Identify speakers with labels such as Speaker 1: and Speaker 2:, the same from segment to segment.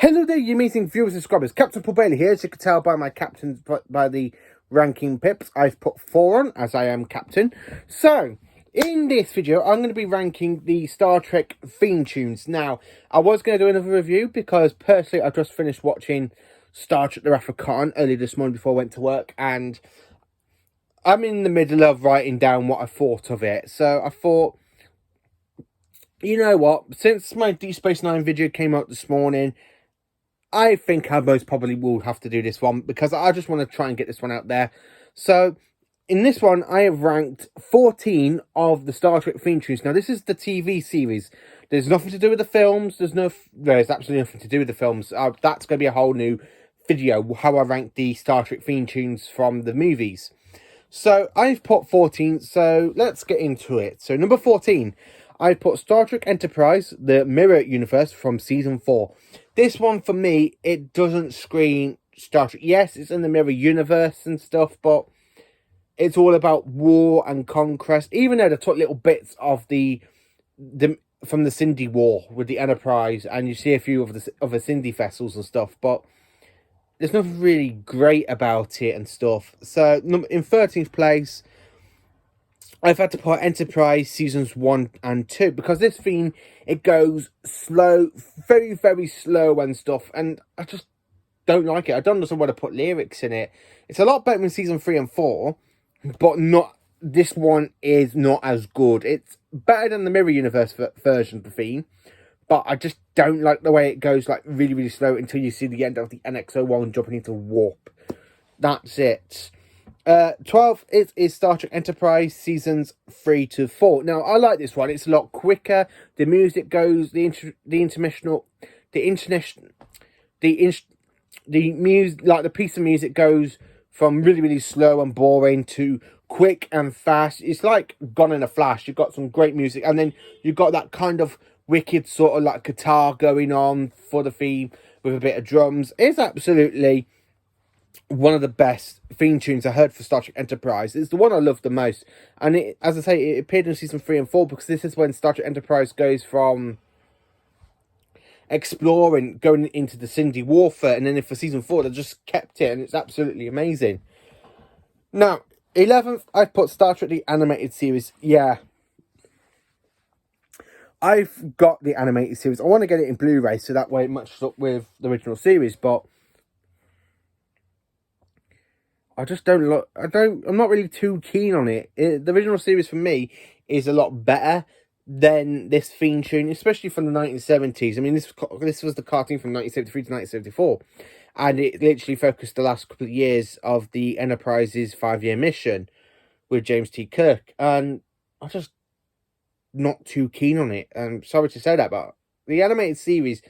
Speaker 1: Hello there, you amazing viewers and subscribers. Captain Paul Bailey here. As you can tell by my captains, by the ranking pips, I've put 4 on, as I am captain. So, in this video, I'm going to be ranking the Star Trek theme tunes. Now, I was going to do another review, because personally, I just finished watching Star Trek The Wrath of Khan early this morning before I went to work, and I'm in the middle of writing down what I thought of it. So, I thought, you know what, since my Deep Space Nine video came out this morning, I think I most probably will have to do this one, because I just want to try and get this one out there. So, in this one, I have ranked 14 of the Star Trek theme tunes. Now, this is the TV series. There's nothing to do with the films. There's absolutely nothing to do with the films. That's going to be a whole new video, how I rank the Star Trek theme tunes from the movies. So, I've put 14, so let's get into it. So, number 14, I've put Star Trek Enterprise, the Mirror Universe from Season 4. This one, for me, it doesn't scream Star Trek. Yes, it's in the Mirror Universe and stuff, but it's all about war and conquest. Even though they took little bits of from the Cindy War with the Enterprise, and you see a few of the Cindy vessels and stuff, but there's nothing really great about it and stuff. So, in 13th place, I've had to put Enterprise Seasons 1 and 2, because this theme, it goes slow, very, very slow and stuff, and I just don't like it. I don't understand why to put lyrics in it. It's a lot better than Season 3 and 4, but this one is not as good. It's better than the Mirror Universe version of the theme, but I just don't like the way it goes, like, really, really slow until you see the end of the NX-01 jumping into warp. That's it. 12 is Star Trek Enterprise Seasons 3 to 4. Now, I like this one. It's a lot quicker. The music goes, the piece of music goes from really, really slow and boring to quick and fast. It's like Gone in a Flash. You've got some great music, and then you've got that kind of wicked sort of like guitar going on for the theme with a bit of drums. It's absolutely one of the best theme tunes I heard for Star Trek Enterprise. It's the one I love the most, and it, as I say, it appeared in Season 3 and 4, because this is when Star Trek Enterprise goes from exploring, going into the Cindy warfare, and then for Season 4 they just kept it, and it's absolutely amazing. Now, 11th, I've put Star Trek the Animated Series. Yeah, I've got the animated series. I want to get it in Blu-ray, so that way it matches up with the original series, but I just don't look. I'm not really too keen on it. The original series for me is a lot better than this theme tune, especially from the 1970s. I mean, this was the cartoon from 1973 to 1974, and it literally focused the last couple of years of the Enterprise's 5-year mission with James T. Kirk, and I just not too keen on it. I'm sorry to say that, but the animated series,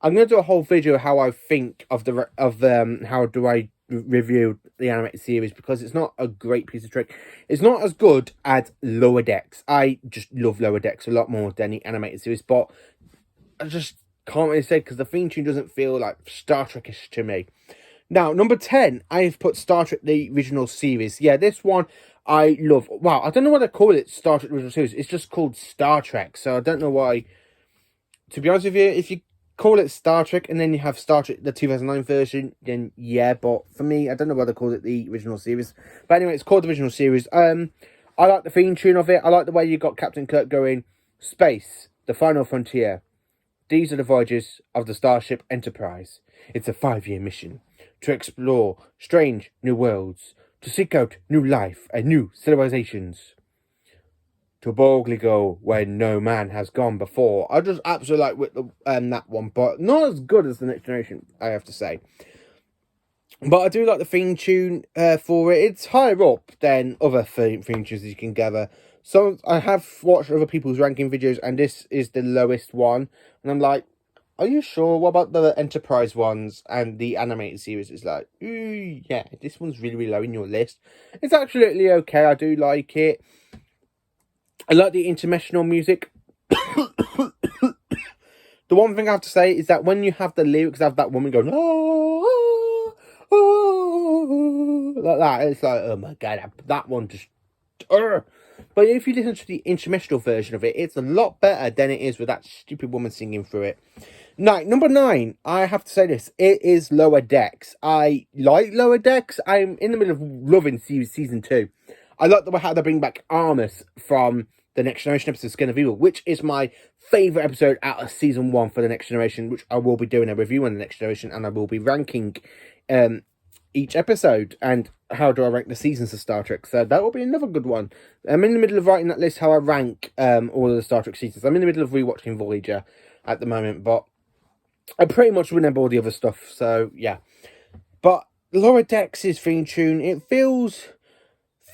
Speaker 1: I'm going to do a whole video how I think of how do I review the animated series, because it's not a great piece of trick. It's not as good as Lower Decks. I just love Lower Decks a lot more than the animated series, but I just can't really say, because the theme tune doesn't feel like Star Trek-ish to me. Now, number 10, I've put Star Trek the original series. Yeah, this one I love. Wow, I don't know why they call it Star Trek the original series. It's just called Star Trek, so I don't know why. To be honest with you, if you call it Star Trek and then you have Star Trek the 2009 version, then yeah, but for me, I don't know why they called it the original series. But anyway, it's called the original series. I like the theme tune of it. I like the way you got Captain Kirk going, "Space, the final frontier. These are the voyages of the Starship Enterprise. It's a 5-year mission to explore strange new worlds, to seek out new life and new civilizations, to boldly go where no man has gone before." I just absolutely like with that one, but not as good as the Next Generation, I have to say. But I do like the theme tune for it. It's higher up than other theme tunes, as you can gather. So I have watched other people's ranking videos, and this is the lowest one. And I'm like, are you sure? What about the Enterprise ones and the animated series? It's like, ooh, yeah, this one's really, really low in your list. It's absolutely okay. I do like it. I like the intermissional music. The one thing I have to say is that when you have the lyrics of that woman going, oh, oh, oh, like that, it's like, oh my god, that one just... But if you listen to the intermissional version of it, it's a lot better than it is with that stupid woman singing through it. Number 9, I have to say this, it is Lower Decks. I like Lower Decks. I'm in the middle of loving season 2. I like the way how they bring back Armus from the Next Generation episode, Skin of Evil, which is my favourite episode out of season 1 for the Next Generation, which I will be doing a review on the Next Generation, and I will be ranking each episode and how do I rank the seasons of Star Trek. So that will be another good one. I'm in the middle of writing that list, how I rank all of the Star Trek seasons. I'm in the middle of rewatching Voyager at the moment, but I pretty much remember all the other stuff, so yeah. But Laura Dex's theme tune, it feels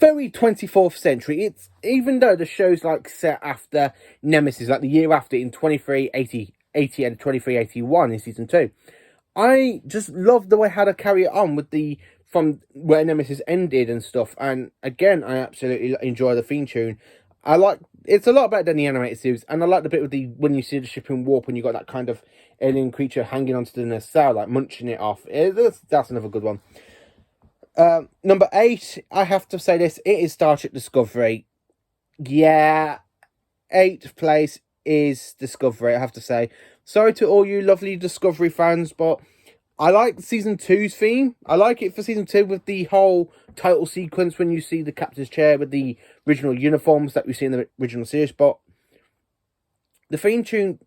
Speaker 1: very 24th century. It's, even though the show's like set after Nemesis, like the year after in 2380 and 2381 in season 2. I just love the way how to carry it on with the, from where Nemesis ended and stuff. And again, I absolutely enjoy the theme tune. I like, it's a lot better than the animated series, and I like the bit with the, when you see the ship in warp, when you got that kind of alien creature hanging onto the nacelle, like munching it off. That's another good one. Number 8, I have to say this, it is Star Trek Discovery. Yeah, 8th place is Discovery, I have to say. Sorry to all you lovely Discovery fans, but I like season 2's theme. I like it for season 2 with the whole title sequence when you see the captain's chair with the original uniforms that we see in the original series, but the theme tune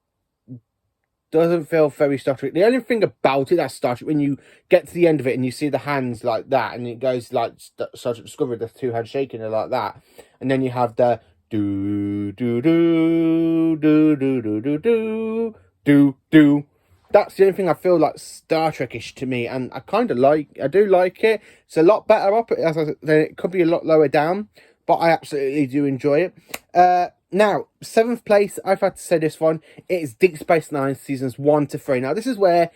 Speaker 1: doesn't feel very Star Trek. The only thing about it that's Star Trek, when you get to the end of it and you see the hands like that, and it goes like Star Trek Discovery, the 2 hands shaking and like that, and then you have the do do do do do do do do do do. That's the only thing I feel like Star Trek-ish to me, and I kind of like, I do like it. It's a lot better up, as I said, it could be a lot lower down, but I absolutely do enjoy it. Now, 7th place, I've had to say this one, it is Deep Space Nine, seasons 1 to 3. Now, this is where,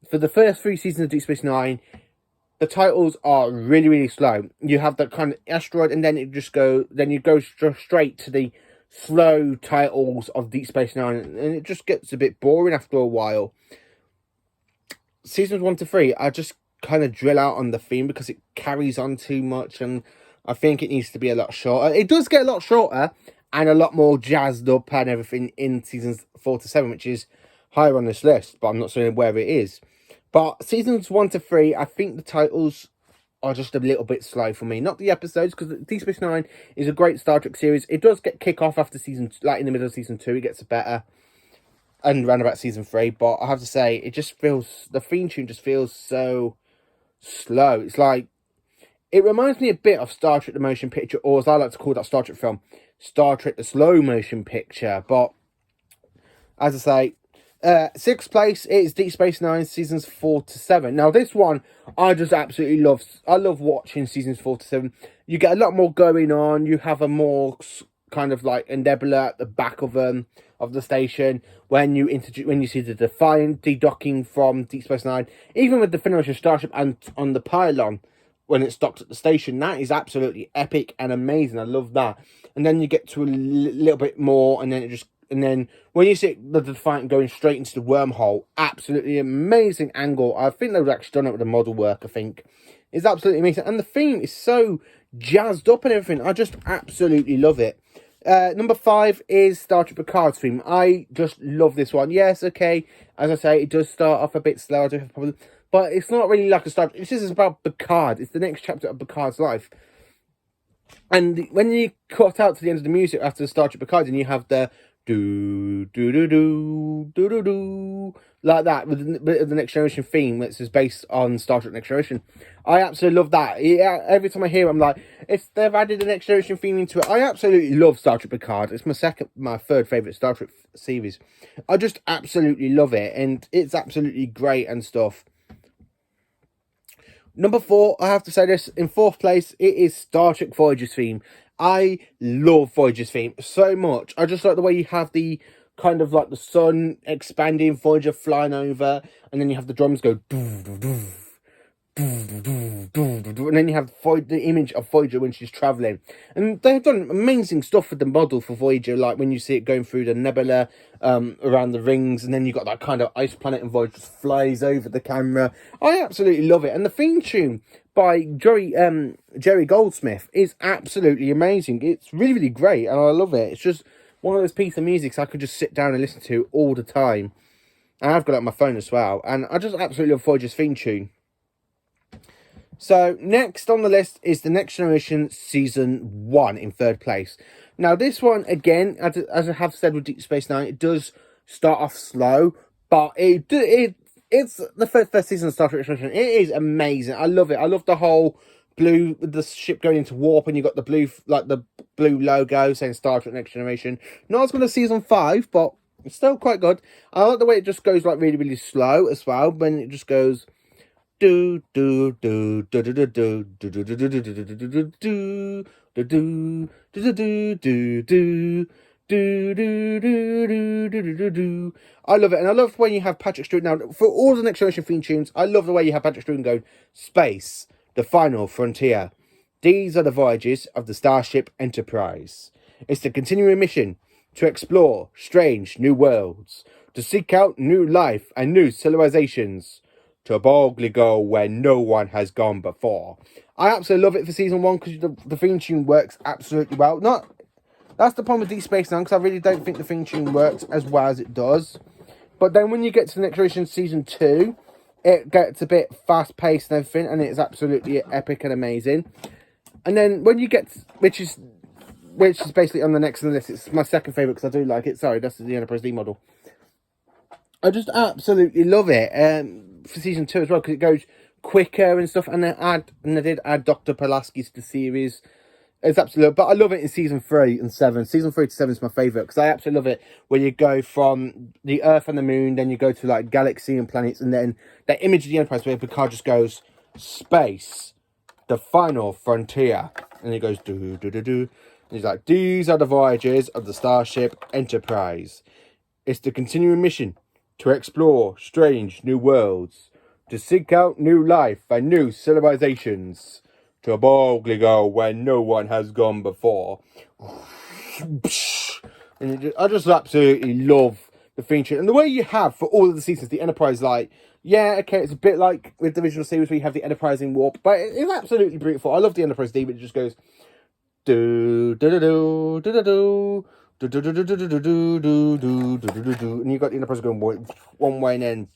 Speaker 1: for the first 3 seasons of Deep Space Nine, the titles are really, really slow. You have that kind of asteroid, and then it just then you go straight to the slow titles of Deep Space Nine, and it just gets a bit boring after a while. Seasons 1 to 3, I just kind of drill out on the theme because it carries on too much, and I think it needs to be a lot shorter. It does get a lot shorter and a lot more jazzed up and everything in seasons 4 to 7, which is higher on this list, but I'm not saying where it is. But seasons 1 to 3, I think the titles are just a little bit slow for me. Not the episodes, because Deep Space Nine is a great Star Trek series. It does get kick off after season, like in the middle of season 2, it gets better. And around about season 3, but I have to say, it just feels, the theme tune just feels so slow. It's like, it reminds me a bit of Star Trek the Motion Picture, or as I like to call that Star Trek film, Star Trek the Slow Motion Picture. But, as I say, 6th place is Deep Space Nine, seasons 4 to 7. Now, this one, I just absolutely love. I love watching seasons 4 to 7. You get a lot more going on. You have a more kind of like a nebula at the back of the station when you see the Defiant dedocking from Deep Space Nine, even with the Federation starship and on the pylon when it's docked at the station. That is absolutely epic and amazing. I love that. And then you get to a little bit more, and then when you see the Defiant going straight into the wormhole, absolutely amazing angle. I think they've actually done it with the model work. I think it's absolutely amazing, and the theme is so jazzed up and everything. I just absolutely love it. Number 5 is Star Trek Picard's theme. I just love this one. Yes, okay, as I say, it does start off a bit slow. I do have a problem, but it's not really like a Star Trek. This is about Picard. It's the next chapter of Picard's life. And when you cut out to the end of the music after the Star Trek Picard, and you have the do do do do do do do like that with the Next Generation theme, which is based on Star Trek Next Generation. I absolutely love that. Yeah, every time I hear it, I'm like, if they've added the Next Generation theme into it, I absolutely love Star Trek Picard. It's my third favourite Star Trek series. I just absolutely love it, and it's absolutely great and stuff. Number 4, I have to say this, in 4th place, it is Star Trek Voyager's theme. I love Voyager's theme so much. I just like the way you have the kind of like the sun expanding, Voyager flying over, and then you have the drums go doo, doo, doo, doo, doo, doo, doo, and then you have the image of Voyager when she's traveling. And they've done amazing stuff with the model for Voyager, like when you see it going through the nebula around the rings, and then you got that kind of ice planet, and Voyager just flies over the camera. I absolutely love it, and the theme tune by Jerry Goldsmith is absolutely amazing. It's really, really great, and I love it. It's just one of those pieces of music I could just sit down and listen to all the time. And I've got it on my phone as well. And I just absolutely love Voyager's theme tune. So, next on the list is The Next Generation Season 1 in 3rd place. Now, this one, again, as I have said with Deep Space Nine, it does start off slow, but it's the first season of Star Trek Next Generation. It is amazing. I love it. I love the whole blue, with the ship going into warp, and you got the blue, like the blue logo saying Star Trek Next Generation. Not as good as Season 5, but it's still quite good. I like the way it just goes like really, really slow as well, when it just goes... do do do do do do do do do do do do do do do do do. I love it, and I love when you have Patrick Stewart. Now, for all the Next Generation theme tunes, I love the way you have Patrick Stewart go, "Space, the final frontier. These are the voyages of the Starship Enterprise. It's the continuing mission to explore strange new worlds, to seek out new life and new civilizations, to boldly go where no one has gone before." I absolutely love it for season 1 because the theme tune works absolutely well. That's the problem with Deep Space Nine, because I really don't think the theme tune works as well as it does. But then when you get to the Next Generation Season 2, it gets a bit fast-paced and everything, and it's absolutely epic and amazing. And then when you get, which is basically on the next on the list, it's my second favourite because I do like it. Sorry, that's the Enterprise D model. I just absolutely love it for season 2 as well, because it goes quicker and stuff. And they did add Dr. Pulaski to the series. It's absolutely, but I love it in season 3 and 7. Season 3 to 7 is my favourite because I absolutely love it where you go from the Earth and the Moon, then you go to like galaxy and planets, and then that image of the Enterprise where Picard just goes, "Space, the final frontier," and he goes do do do do. And he's like, "These are the voyages of the Starship Enterprise. It's the continuing mission to explore strange new worlds, to seek out new life and new civilizations, to boldly go where no one has gone before." And I just absolutely love the theme tune. And the way you have for all of the seasons, the Enterprise, like, yeah, okay, it's a bit like with the original series where you have the Enterprise in warp, but it's absolutely beautiful. I love the Enterprise D, but it just goes do do do do do do do. And you got the Enterprise going one way and then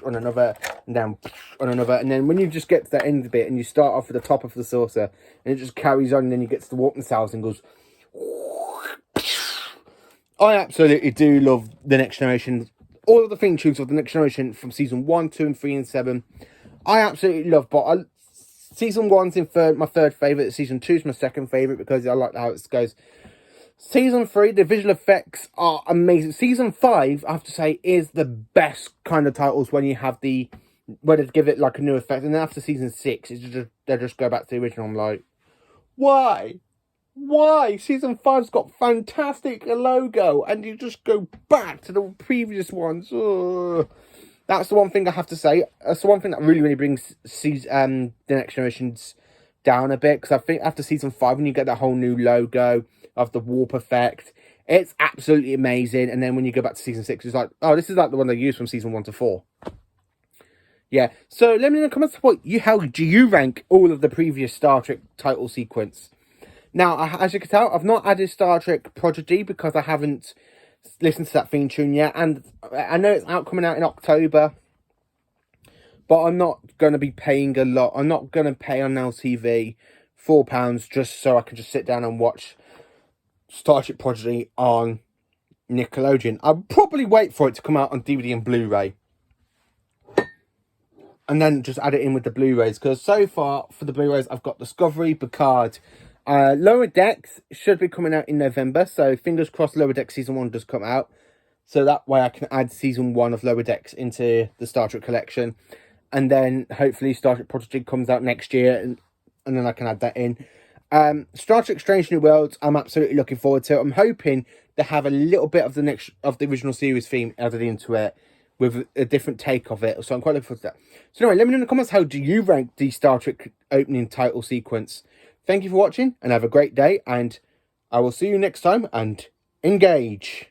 Speaker 1: on another and down on another, and then when you just get to that end bit and you start off at the top of the saucer and it just carries on, and then you get to the warp missiles and goes. I absolutely do love the Next Generation. All of the theme tunes of the Next Generation from season 1, 2, and 3 and 7, I absolutely love. But season 1's my third favourite. Season 2's my second favourite because I like how it goes. Season 3, the visual effects are amazing. Season 5, I have to say, is the best kind of titles when you have where they give it like a new effect. And then after season 6, they just go back to the original. I'm like, why? Why? Season 5's got fantastic logo, and you just go back to the previous ones. Ugh. That's the one thing I have to say. That's the one thing that really, really brings the Next Generations down a bit. Because I think after season 5, when you get that whole new logo of the warp effect, it's absolutely amazing. And then when you go back to season 6, it's like, oh, this is like the one they used from season 1 to 4. Yeah, so let me know in the comments how do you rank all of the previous Star Trek title sequence. Now, as you can tell, I've not added Star Trek Prodigy because I haven't listened to that theme tune yet. And I know it's coming out in October, but I'm not going to be paying a lot. I'm not going to pay on Now TV £4 just so I can just sit down and watch Star Trek Prodigy on Nickelodeon. I'll probably wait for it to come out on DVD and Blu-ray, and then just add it in with the Blu-rays. Because so far, for the Blu-rays, I've got Discovery, Picard. Lower Decks should be coming out in November. So fingers crossed Lower Decks Season 1 does come out. So that way I can add Season 1 of Lower Decks into the Star Trek collection. And then hopefully Star Trek Prodigy comes out next year. And then I can add that in. Star Trek Strange New Worlds, I'm absolutely looking forward to. I'm hoping to have a little bit of the original series theme added into it, with a different take of it. So I'm quite looking forward to that. So anyway, let me know in the comments, how do you rank the Star Trek opening title sequence? Thank you for watching, and have a great day, and I will see you next time, and engage.